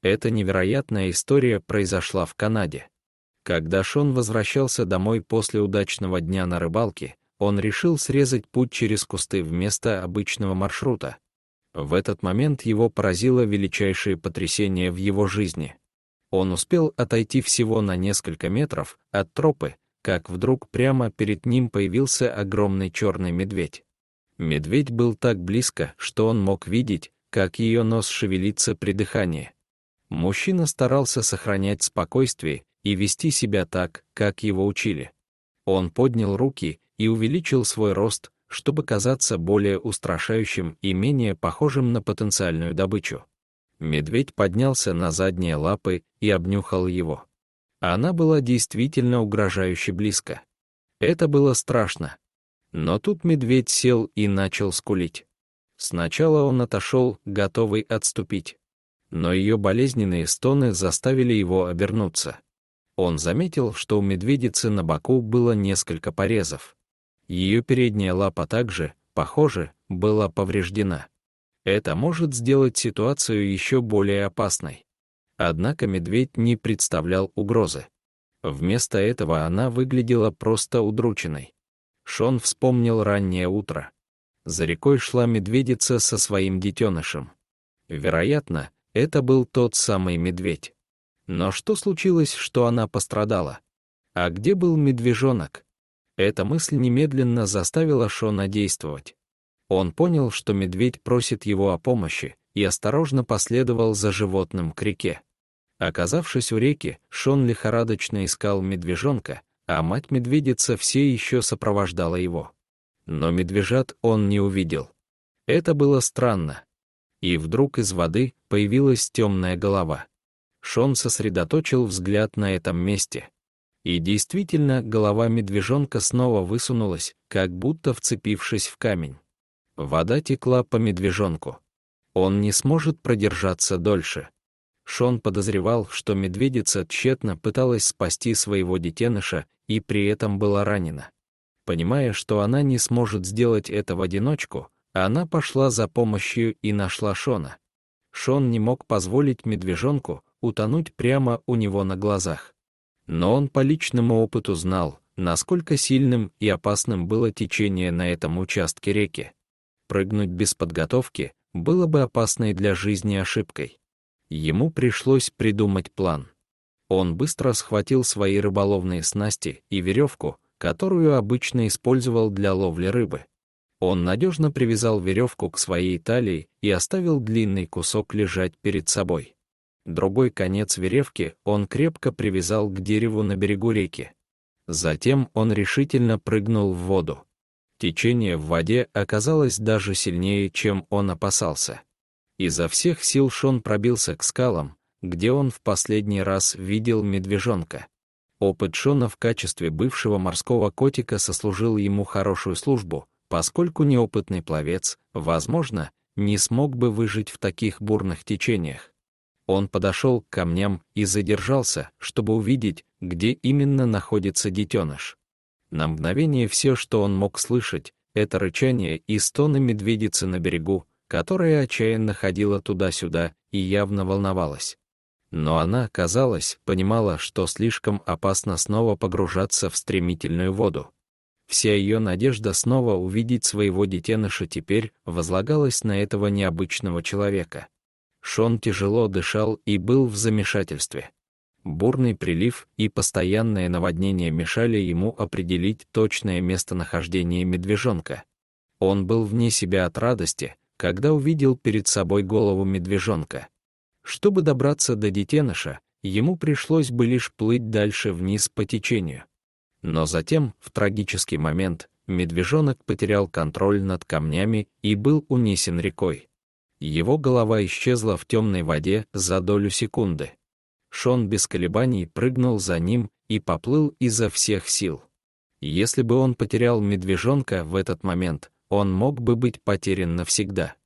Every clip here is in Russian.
Эта невероятная история произошла в Канаде. Когда Шон возвращался домой после удачного дня на рыбалке, он решил срезать путь через кусты вместо обычного маршрута. В этот момент его поразило величайшее потрясение в его жизни. Он успел отойти всего на несколько метров от тропы, как вдруг прямо перед ним появился огромный черный медведь. Медведь был так близко, что он мог видеть, как ее нос шевелится при дыхании. Мужчина старался сохранять спокойствие и вести себя так, как его учили. Он поднял руки и увеличил свой рост, чтобы казаться более устрашающим и менее похожим на потенциальную добычу. Медведь поднялся на задние лапы и обнюхал его. Она была действительно угрожающе близко. Это было страшно. Но тут медведь сел и начал скулить. Сначала он отошел, готовый отступить. Но ее болезненные стоны заставили его обернуться. Он заметил, что у медведицы на боку было несколько порезов. Ее передняя лапа также, похоже, была повреждена. Это может сделать ситуацию еще более опасной. Однако медведь не представлял угрозы. Вместо этого она выглядела просто удрученной. Шон вспомнил раннее утро. За рекой шла медведица со своим детенышем. Вероятно, это был тот самый медведь. Но что случилось, что она пострадала? А где был медвежонок? Эта мысль немедленно заставила Шона действовать. Он понял, что медведь просит его о помощи, и осторожно последовал за животным к реке. Оказавшись у реки, Шон лихорадочно искал медвежонка, а мать-медведица все еще сопровождала его. Но медвежат он не увидел. Это было странно. И вдруг из воды появилась темная голова. Шон сосредоточил взгляд на этом месте. И действительно, голова медвежонка снова высунулась, как будто вцепившись в камень. Вода текла по медвежонку. Он не сможет продержаться дольше. Шон подозревал, что медведица тщетно пыталась спасти своего детеныша и при этом была ранена. Понимая, что она не сможет сделать это в одиночку, она пошла за помощью и нашла Шона. Шон не мог позволить медвежонку утонуть прямо у него на глазах. Но он по личному опыту знал, насколько сильным и опасным было течение на этом участке реки. Прыгнуть без подготовки было бы опасной для жизни ошибкой. Ему пришлось придумать план. Он быстро схватил свои рыболовные снасти и веревку, которую обычно использовал для ловли рыбы. Он надежно привязал веревку к своей талии и оставил длинный кусок лежать перед собой. Другой конец веревки он крепко привязал к дереву на берегу реки. Затем он решительно прыгнул в воду. Течение в воде оказалось даже сильнее, чем он опасался. Изо всех сил Шон пробился к скалам, где он в последний раз видел медвежонка. Опыт Шона в качестве бывшего морского котика сослужил ему хорошую службу, поскольку неопытный пловец, возможно, не смог бы выжить в таких бурных течениях. Он подошел к камням и задержался, чтобы увидеть, где именно находится детеныш. На мгновение все, что он мог слышать, это рычание и стоны медведицы на берегу, которая отчаянно ходила туда-сюда и явно волновалась. Но она, казалось, понимала, что слишком опасно снова погружаться в стремительную воду. Вся ее надежда снова увидеть своего детеныша теперь возлагалась на этого необычного человека. Шон тяжело дышал и был в замешательстве. Бурный прилив и постоянное наводнение мешали ему определить точное местонахождение медвежонка. Он был вне себя от радости, когда увидел перед собой голову медвежонка. Чтобы добраться до детеныша, ему пришлось бы лишь плыть дальше вниз по течению. Но затем, в трагический момент, медвежонок потерял контроль над камнями и был унесен рекой. Его голова исчезла в темной воде за долю секунды. Шон без колебаний прыгнул за ним и поплыл изо всех сил. Если бы он потерял медвежонка в этот момент, он мог бы быть потерян навсегда.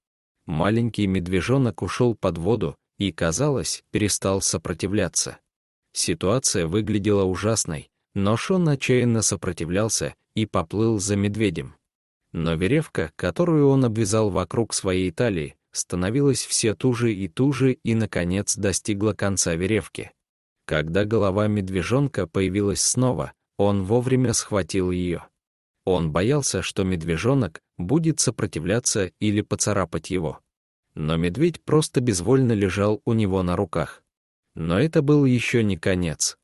Маленький медвежонок ушел под воду и, казалось, перестал сопротивляться. Ситуация выглядела ужасной, но Шон отчаянно сопротивлялся и поплыл за медведем. Но веревка, которую он обвязал вокруг своей талии, становилась все туже и, наконец, достигла конца веревки. Когда голова медвежонка появилась снова, он вовремя схватил ее. Он боялся, что медвежонок будет сопротивляться или поцарапать его. Но медведь просто безвольно лежал у него на руках. Но это был еще не конец.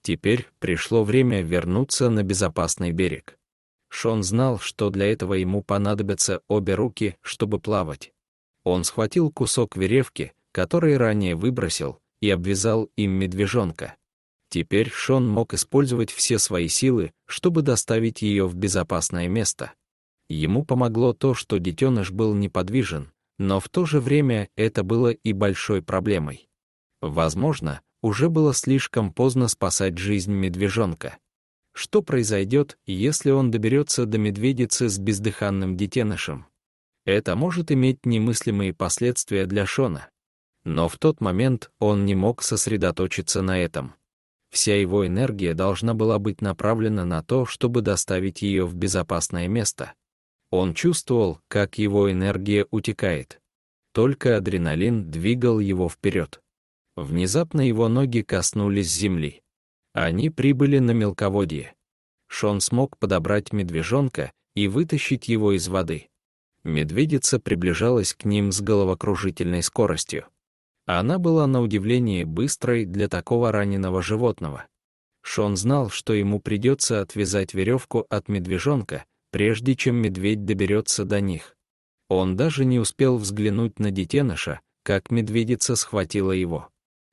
Теперь пришло время вернуться на безопасный берег. Шон знал, что для этого ему понадобятся обе руки, чтобы плавать. Он схватил кусок веревки, который ранее выбросил, и обвязал им медвежонка. Теперь Шон мог использовать все свои силы, чтобы доставить ее в безопасное место. Ему помогло то, что детеныш был неподвижен, но в то же время это было и большой проблемой. Возможно, уже было слишком поздно спасать жизнь медвежонка. Что произойдет, если он доберется до медведицы с бездыханным детенышем? Это может иметь немыслимые последствия для Шона. Но в тот момент он не мог сосредоточиться на этом. Вся его энергия должна была быть направлена на то, чтобы доставить ее в безопасное место. Он чувствовал, как его энергия утекает. Только адреналин двигал его вперед. Внезапно его ноги коснулись земли. Они прибыли на мелководье. Шон смог подобрать медвежонка и вытащить его из воды. Медведица приближалась к ним с головокружительной скоростью. Она была на удивление быстрой для такого раненого животного. Шон знал, что ему придется отвязать веревку от медвежонка, прежде чем медведь доберется до них. Он даже не успел взглянуть на детеныша, как медведица схватила его.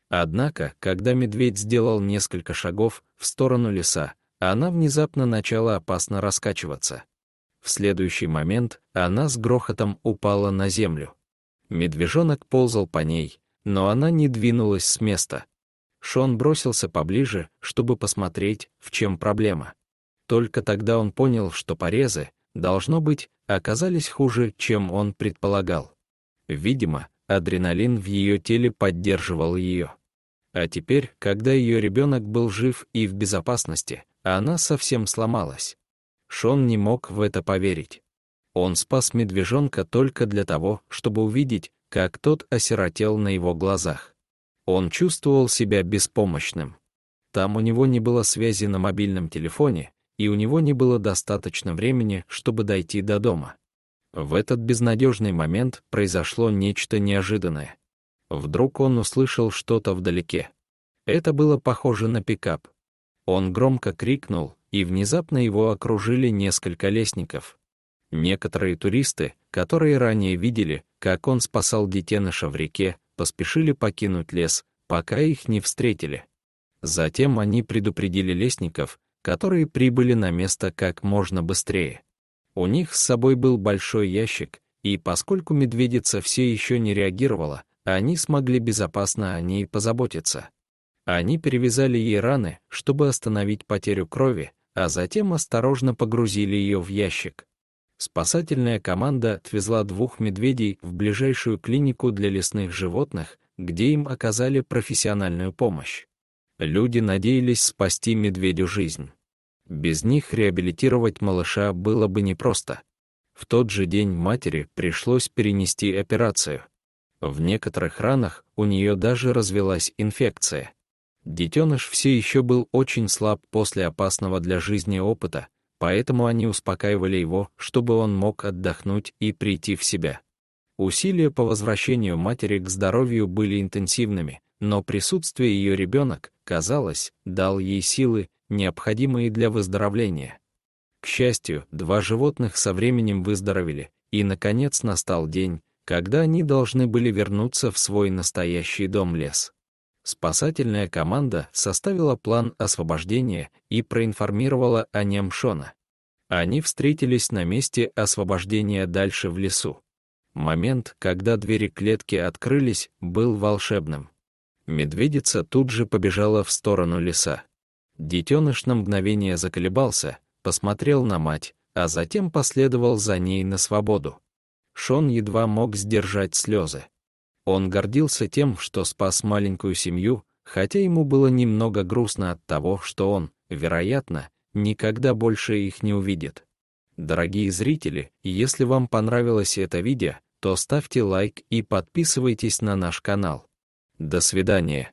Однако, когда медведь сделал несколько шагов в сторону леса, она внезапно начала опасно раскачиваться. В следующий момент она с грохотом упала на землю. Медвежонок ползал по ней, но она не двинулась с места. Шон бросился поближе, чтобы посмотреть, в чем проблема. Только тогда он понял, что порезы, должно быть, оказались хуже, чем он предполагал. Видимо, адреналин в ее теле поддерживал ее. А теперь, когда ее ребенок был жив и в безопасности, она совсем сломалась. Шон не мог в это поверить. Он спас медвежонка только для того, чтобы увидеть, как тот осиротел на его глазах. Он чувствовал себя беспомощным. Там у него не было связи на мобильном телефоне, и у него не было достаточно времени, чтобы дойти до дома. В этот безнадежный момент произошло нечто неожиданное. Вдруг он услышал что-то вдалеке. Это было похоже на пикап. Он громко крикнул, и внезапно его окружили несколько лесников. Некоторые туристы, которые ранее видели, как он спасал детеныша в реке, поспешили покинуть лес, пока их не встретили. Затем они предупредили лесников, которые прибыли на место как можно быстрее. У них с собой был большой ящик, и поскольку медведица все еще не реагировала, они смогли безопасно о ней позаботиться. Они перевязали ей раны, чтобы остановить потерю крови, а затем осторожно погрузили ее в ящик. Спасательная команда отвезла 2 медведей в ближайшую клинику для лесных животных, где им оказали профессиональную помощь. Люди надеялись спасти медведю жизнь. Без них реабилитировать малыша было бы непросто. В тот же день матери пришлось перенести операцию. В некоторых ранах у нее даже развилась инфекция. Детеныш все еще был очень слаб после опасного для жизни опыта, поэтому они успокаивали его, чтобы он мог отдохнуть и прийти в себя. Усилия по возвращению матери к здоровью были интенсивными, но присутствие ее ребенок, казалось, дал ей силы, необходимые для выздоровления. К счастью, 2 животных со временем выздоровели, и, наконец, настал день, когда они должны были вернуться в свой настоящий дом-лес. Спасательная команда составила план освобождения и проинформировала о нем Шона. Они встретились на месте освобождения дальше в лесу. Момент, когда двери клетки открылись, был волшебным. Медведица тут же побежала в сторону леса. Детеныш на мгновение заколебался, посмотрел на мать, а затем последовал за ней на свободу. Шон едва мог сдержать слезы. Он гордился тем, что спас маленькую семью, хотя ему было немного грустно от того, что он, вероятно, никогда больше их не увидит. Дорогие зрители, если вам понравилось это видео, то ставьте лайк и подписывайтесь на наш канал. До свидания.